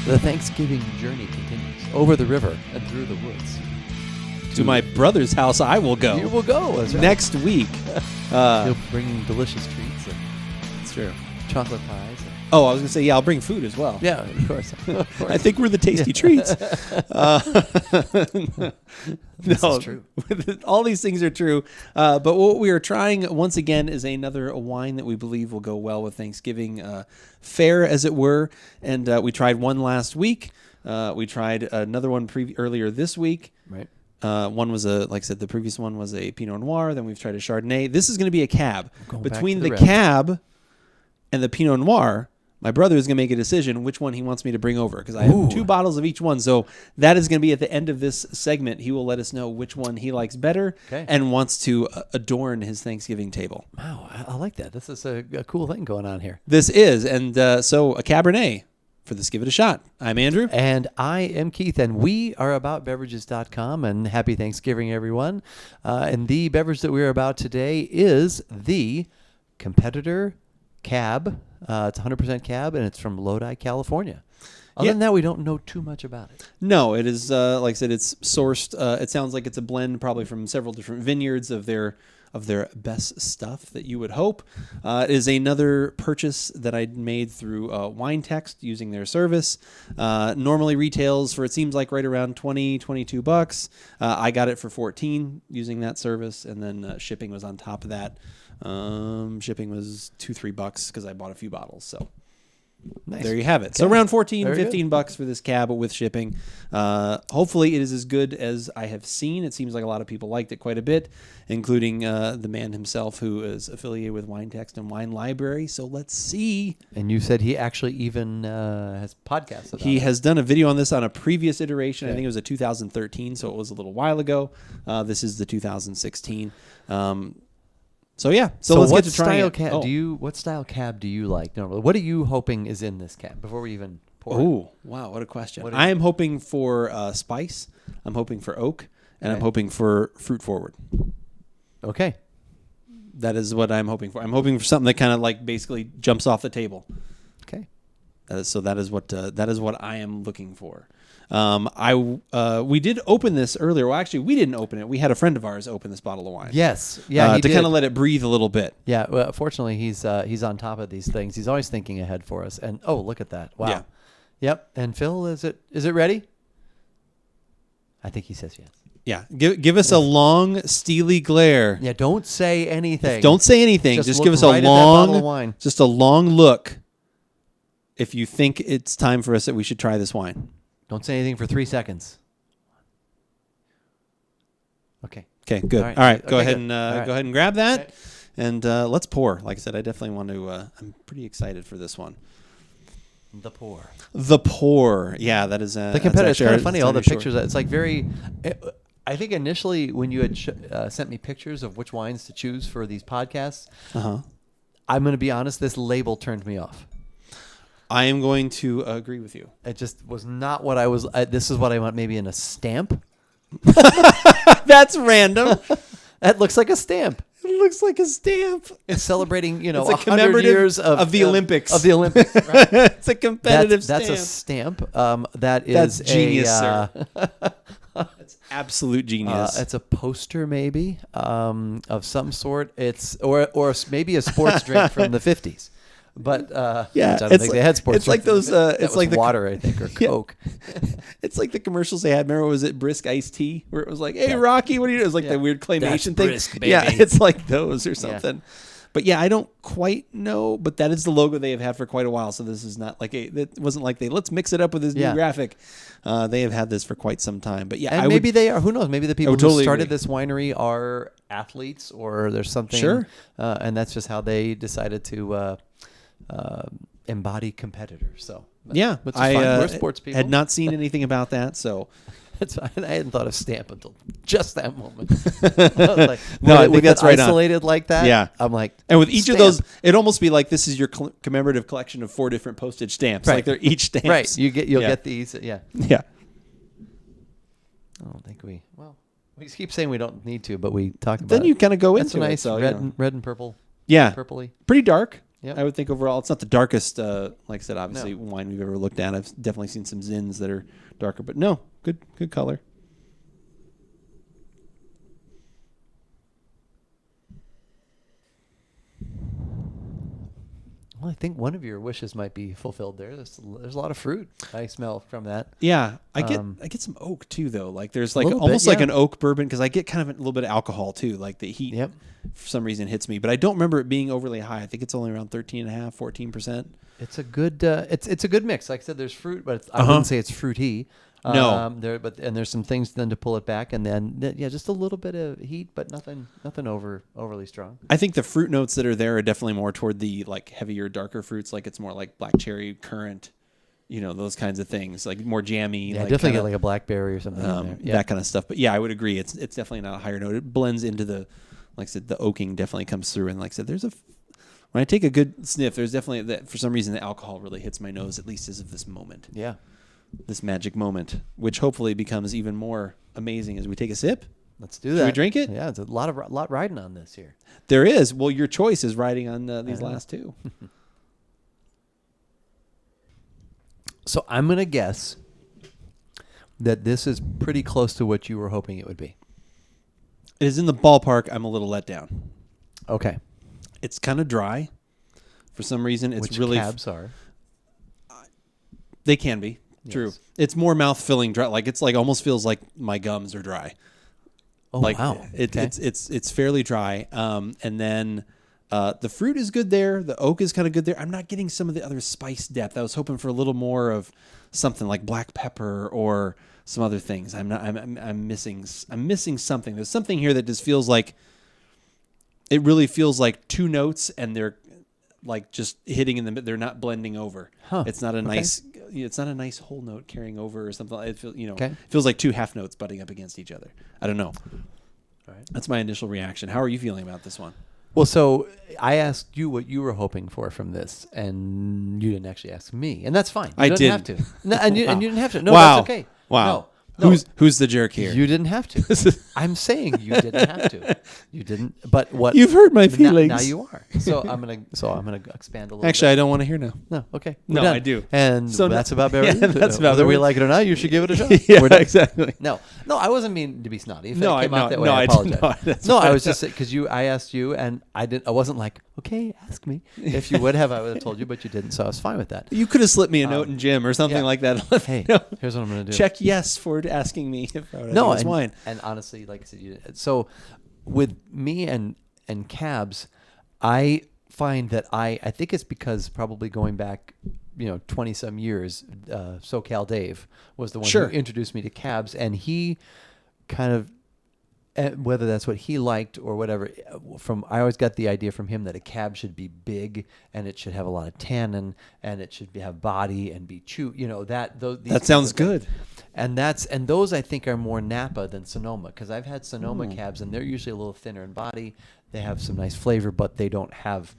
The Thanksgiving journey continues over the river and through the woods. To my brother's house, I will go. You will go. That's right. Next week. He'll bring delicious treats and It's true. chocolate pies. Oh, I was going to say, yeah, I'll bring food as well. Yeah, of course. I think we're the tasty treats. This is true. All these things are true. But what we are trying, once again, is another wine that we believe will go well with Thanksgiving fare, as it were. And we tried one last week. We tried another one earlier this week. Right. One was like I said, the previous one was a Pinot Noir. Then we've tried a Chardonnay. This is going to be a Cab. Between the Cab and the Pinot Noir, my brother is going to make a decision which one he wants me to bring over, because I have 2 bottles of each one. So that is going to be at the end of this segment. He will let us know which one he likes better and wants to adorn his Thanksgiving table. Wow, I like that. This is a cool thing going on here. This is. And so a Cabernet for this Give It a Shot. I'm Andrew. And I am Keith, and we are AboutBeverages.com, and happy Thanksgiving, everyone. And the beverage that we're about today is the Competitor Cab. It's 100% Cab, and it's from Lodi, California. Other than that, we don't know too much about it. No, it is, like I said, it's sourced. It sounds like it's a blend probably from several different vineyards of their best stuff that you would hope. It is another purchase that I made through Wine Text using their service. Normally retails for, it seems like, right around $22. I got it for $14 using that service, and then shipping was on top of that. Shipping was $2-3 because I bought a few bottles. So nice. There you have it. Okay. So around $15 for this Cab with shipping. Hopefully it is as good as I have seen. It seems like a lot of people liked it quite a bit, including the man himself who is affiliated with Wine Text and Wine Library. So let's see. And you said he actually even has podcasts about He it. has done a video on this on a previous iteration. I think it was a 2013, so it was a little while ago. This is the 2016. So yeah, so let's get to trying it. What style cab do you like normally? What are you hoping is in this cab before we even pour it? Oh, wow, what a question. I am hoping for spice, I'm hoping for oak, and I'm hoping for fruit forward. Okay. That is what I'm hoping for. I'm hoping for something that kind of like basically jumps off the table. Okay. So that is what I am looking for. We did open this earlier. Well, actually, we didn't open it. We had a friend of ours open this bottle of wine. Yes, yeah, to kind of let it breathe a little bit. Yeah, well, fortunately, he's on top of these things. He's always thinking ahead for us. And oh, look at that! Wow. Yeah. Yep. And Phil, is it ready? I think he says yes. Yeah. Give us a long, steely glare. Yeah. Don't say anything. Don't say anything. Just give us right a long, bottle of wine. Just a long look. If you think it's time for us that we should try this wine. Don't say anything for 3 seconds. Okay. Okay, good. All right. Go ahead and grab that, and let's pour. Like I said, I definitely want to. I'm pretty excited for this one. The pour. The pour. Yeah, that is. The Competitor. It's kind of funny. All the pictures. It's like very. I think initially when you had sent me pictures of which wines to choose for these podcasts, I'm going to be honest. This label turned me off. I am going to agree with you. It just was not what I was. This is what I want, maybe in a stamp. That's random. That looks like a stamp. It looks like a stamp. It's celebrating, it's 100 years of the Olympics. Of the Olympics. Right? It's a competitive stamp. That's a stamp. That's genius, sir. That's absolute genius. It's a poster, maybe, of some sort. It's or maybe a sports drink from the 50s. But I don't think they had sports. It's like those. It's like water, I think, or Coke. It's like the commercials they had. Remember, was it Brisk Iced Tea, where it was like, "Hey, Rocky, what are you doing?" It was like the weird claymation thing. Brisk, baby. Yeah, it's like those or something. Yeah. But yeah, I don't quite know. But that is the logo they have had for quite a while. So this is not like it wasn't like let's mix it up with this new graphic. They have had this for quite some time. But yeah, and maybe they are. Who knows? Maybe the people who started agree. This winery are athletes, or there's something. Sure. And that's just how they decided to. Embody competitors. So yeah, we're sports people. Had not seen anything about that, so that's fine. I hadn't thought of stamp until just that moment. I think that's right. Isolated like that. Yeah, I'm like, and with each of those, it'd almost be like this is your commemorative collection of 4 different postage stamps. Right. Like they're each stamps. Right. You'll get these. Yeah. Yeah. I don't think we keep saying we don't need to, but we talk about. Then you kind of go into nice it. So, red and purple. Yeah. Purpley. Pretty dark. Yep. I would think overall, it's not the darkest. Like I said, obviously wine we've ever looked at. I've definitely seen some Zins that are darker, but no, good color. Well, I think one of your wishes might be fulfilled there. There's a lot of fruit I smell from that. Yeah, I get some oak too, though. Like there's like little almost bit, like yeah. an oak bourbon because I get kind of a little bit of alcohol too. Like the heat, Yep. for some reason hits me, but I don't remember it being overly high. I think it's only around 13.5, 14%. It's a good it's a good mix. Like I said, there's fruit, but I wouldn't say it's fruity. No. And there's some things then to pull it back, and then just a little bit of heat, but nothing overly strong. I think the fruit notes that are there are definitely more toward the like heavier, darker fruits. Like it's more like black cherry, currant, those kinds of things. Like more jammy. Yeah, like definitely kinda, get like a blackberry or something in there. Yeah. that kind of stuff. But yeah, I would agree. It's definitely not a higher note. It blends into the, like I said, the oaking definitely comes through. And like I said, when I take a good sniff, there's definitely that for some reason the alcohol really hits my nose, at least as of this moment. Yeah. This magic moment, which hopefully becomes even more amazing as we take a sip. Let's do that. Should we drink it? Yeah, it's a lot riding on this here. There is. Well, your choice is riding on these last two. So I'm going to guess that this is pretty close to what you were hoping it would be. It is in the ballpark. I'm a little let down. Okay. It's kind of dry. For some reason, it's Which really... cabs are. They can be. True. Yes. It's more mouth-filling dry. Like it's like almost feels like my gums are dry. Oh, like, wow. Okay. It's fairly dry. And then the fruit is good there. The oak is kind of good there. I'm not getting some of the other spice depth. I was hoping for a little more of something like black pepper or some other things. I'm missing something. There's something here that just feels like it really feels like two notes and they're like just hitting in the they're not blending over. Huh. It's not a nice whole note carrying over or something. It feels Okay. it feels like two half notes butting up against each other. I don't know. All right. That's my initial reaction. How are you feeling about this one? Well, so I asked you what you were hoping for from this, and you didn't actually ask me, and that's fine. I You don't have didn't. to. No, and you didn't have to. No, Wow. that's okay. Wow. No, Who's the jerk here? You didn't have to. I'm saying you didn't have to. You didn't. But what You've hurt my now- feelings. Now you are. So I'm gonna expand a little. Actually, bit. I don't want to hear now. No. Okay. No, We're done. I do. And So that's no- about beverages. Yeah, that's about Whether we beverages. like it or not, you should give it a shot. Yeah, We're done. exactly. No, I wasn't meaning to be snotty. If No, it came I- out that no, way, no, I I did apologize. not. That's No, I fine. was just because I asked you, and I wasn't like, okay, ask me. If you would have, I would have told you, but you didn't, so I was fine with that. You could have slipped me a note in gym or something yeah. like that. Hey, No. here's what I'm gonna do. Check yes for asking me if I would No, have wine. and honestly, like I said, so with me and cabs, I find that I think it's because probably going back, 20 some years, SoCal Dave was the one Sure. who introduced me to cabs, and he kind of, whether that's what he liked or whatever, I always got the idea from him that a cab should be big and it should have a lot of tannin and it should have body and be chew. That sounds good. And those I think are more Napa than Sonoma, because I've had Sonoma cabs and they're usually a little thinner in body. They have some nice flavor, but they don't have.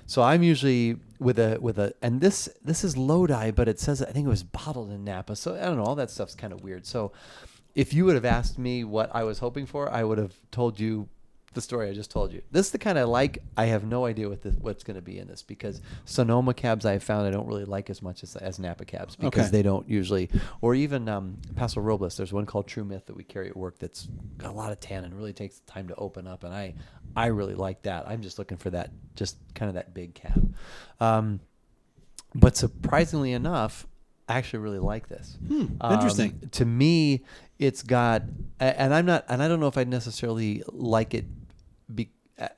So I'm usually with a and this is Lodi, but it says I think it was bottled in Napa. So I don't know, all that stuff's kind of weird. So if you would have asked me what I was hoping for, I would have told you the story I just told you. This is the kind I like. I have no idea what's going to be in this, because Sonoma cabs I found I don't really like as much as Napa cabs, because Okay. they don't usually, or even Paso Robles. There's one called True Myth that we carry at work that's got a lot of tannin, really takes time to open up, and I really like that. I'm just looking for that, just kind of that big cab. But surprisingly enough, I actually really like this. Interesting. To me, it's got, and I don't know if I necessarily like it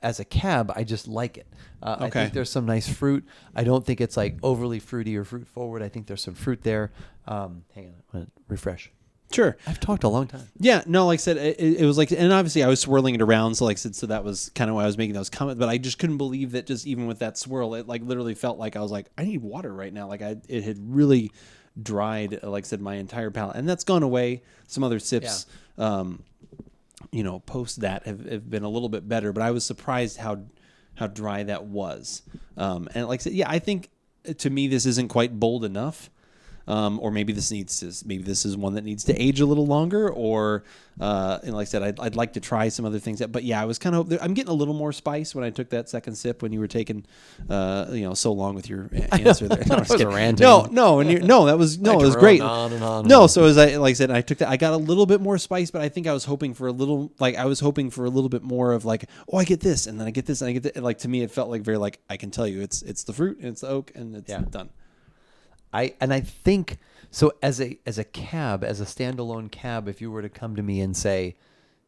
as a cab. I just like it. I think there's some nice fruit. I don't think it's like overly fruity or fruit forward. I think there's some fruit there. Hang on, I'm gonna refresh. Sure. I've talked a long time. Yeah, no, like I said, it was like, and obviously I was swirling it around, so like I said, so that was kind of why I was making those comments, but I just couldn't believe that just even with that swirl, it like literally felt like I was like, I need water right now. Like it had really dried, like I said, my entire palate, and that's gone away. Some other sips, post that have been a little bit better, but I was surprised how dry that was. And like I said, yeah, I think to me this isn't quite bold enough. or maybe this is one that needs to age a little longer, or and like I said, I'd like to try some other things. But yeah, I was I'm getting a little more spice when I took that second sip when you were taking so long with your answer there. No, it was great. On and on. No, so as I said, I took that. I got a little bit more spice, but I think I was hoping for a little bit more of like, oh, I get this, and then I get this, and I get that. Like to me, it felt like very like I can tell you it's the fruit and it's the oak and it's done. I think so. As a standalone cab, if you were to come to me and say,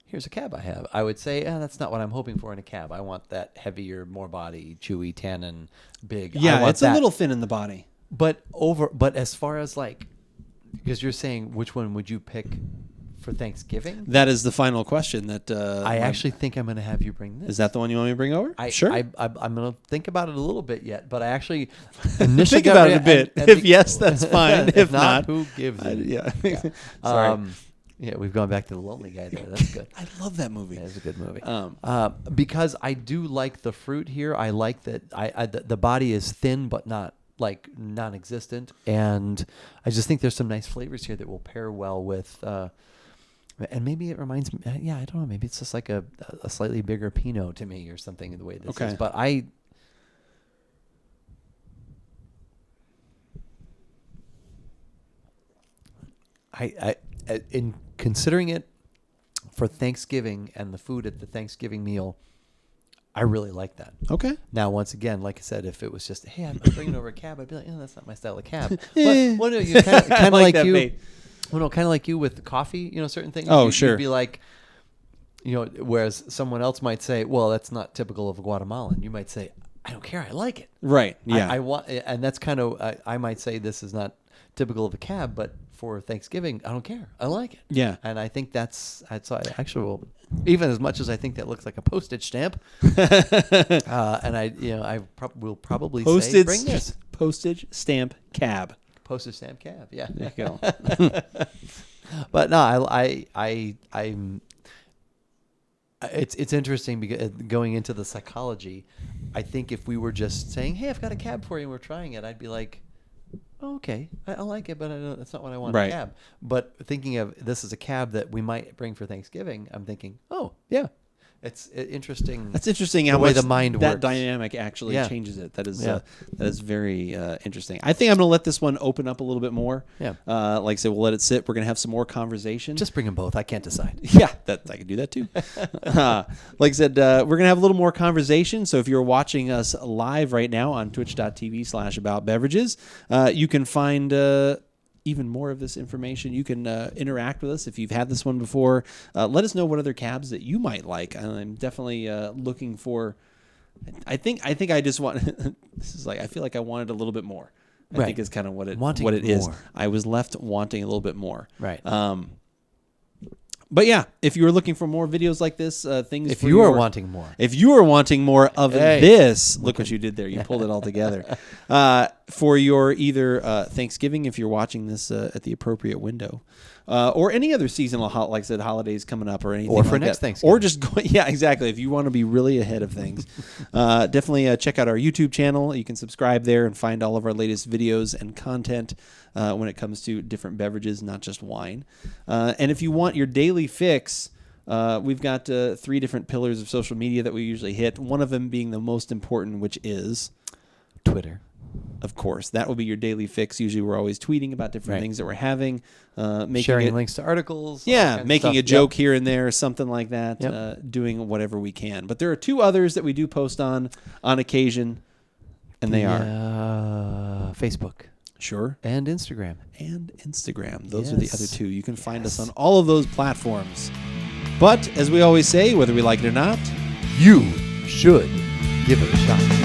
"Here's a cab I have," I would say, "That's not what I'm hoping for in a cab. I want that heavier, more body, chewy, tannin, big." Yeah, it's a little thin in the body. But as far as like, because you're saying which one would you pick for Thanksgiving? That is the final question. That I actually think I'm going to have you bring this. Is that the one you want me to bring over? Sure. I'm going to think about it a little bit yet, but I actually initially think about it a bit. If yes, that's fine. If not, who gives it? Yeah. Sorry. Yeah, we've gone back to the lonely guy there. That's good. I love that movie. Yeah, it's a good movie. Because I do like the fruit here. I like that the body is thin but not like non-existent, and I just think there's some nice flavors here that will pair well with. And maybe it reminds me. I don't know. Maybe it's just like a slightly bigger Pinot to me or something in the way this is. But I in considering it for Thanksgiving and the food at the Thanksgiving meal, I really like that. Okay. Now, once again, like I said, if it was just, hey, I'm bringing over a cab, I'd be like, that's not my style of cab. But well, no, you kind of like you. Bait. Well, no, kind of like you with coffee. Certain things. Oh, sure. You'd be like, whereas someone else might say, well, that's not typical of a Guatemalan. You might say, I don't care, I like it. Right. Yeah. I want, and that's kind of, I might say this is not typical of a cab, but for Thanksgiving, I don't care. I like it. Yeah. And I think that's actual, even as much as I think that looks like a postage stamp. And I will probably say, bring this. Postage stamp cab. Postage stamp cab. Yeah. There you go. But no, I'm. It's interesting because going into the psychology, I think if we were just saying, "Hey, I've got a cab for you," and we're trying it, I'd be like, oh, "Okay, I like it, but that's not what I want in a cab." But thinking of this as a cab that we might bring for Thanksgiving, I'm thinking, "Oh, yeah, it's interesting." That's interesting how much the mind that works. Dynamic actually changes it. That is very interesting. I think I'm going to let this one open up a little bit more. Yeah. Like I said, we'll let it sit. We're going to have some more conversation. Just bring them both. I can't decide. Yeah, I can do that too. Like I said, we're going to have a little more conversation. So if you're watching us live right now on twitch.tv/AboutBeverages, you can find even more of this information. You can interact with us if you've had this one before. Let us know what other cabs that you might like. I'm definitely looking for. I think I just want. This is like I feel like I wanted a little bit more. I think is kind of what it is. I was left wanting a little bit more. Right. But yeah, if you were looking for more videos like this, things. If you are wanting more. If you are wanting more of this, look what you did there. You pulled it all together. For your either Thanksgiving, if you're watching this at the appropriate window, or any other seasonal, like I said, holidays coming up or anything. Or for like next that. Thanksgiving. Or just go, yeah, exactly. If you want to be really ahead of things, definitely check out our YouTube channel. You can subscribe there and find all of our latest videos and content when it comes to different beverages, not just wine. And if you want your daily fix, we've got 3 different pillars of social media that we usually hit. One of them being the most important, which is Twitter. Of course, that will be your daily fix. Usually we're always tweeting about different things that we're having. Sharing links to articles. Yeah, making a joke here and there, something like that, doing whatever we can. But there are 2 others that we do post on occasion, and they are Facebook. Sure. And Instagram. Those are the other 2. You can find us on all of those platforms. But, as we always say, whether we like it or not, you should give it a shot.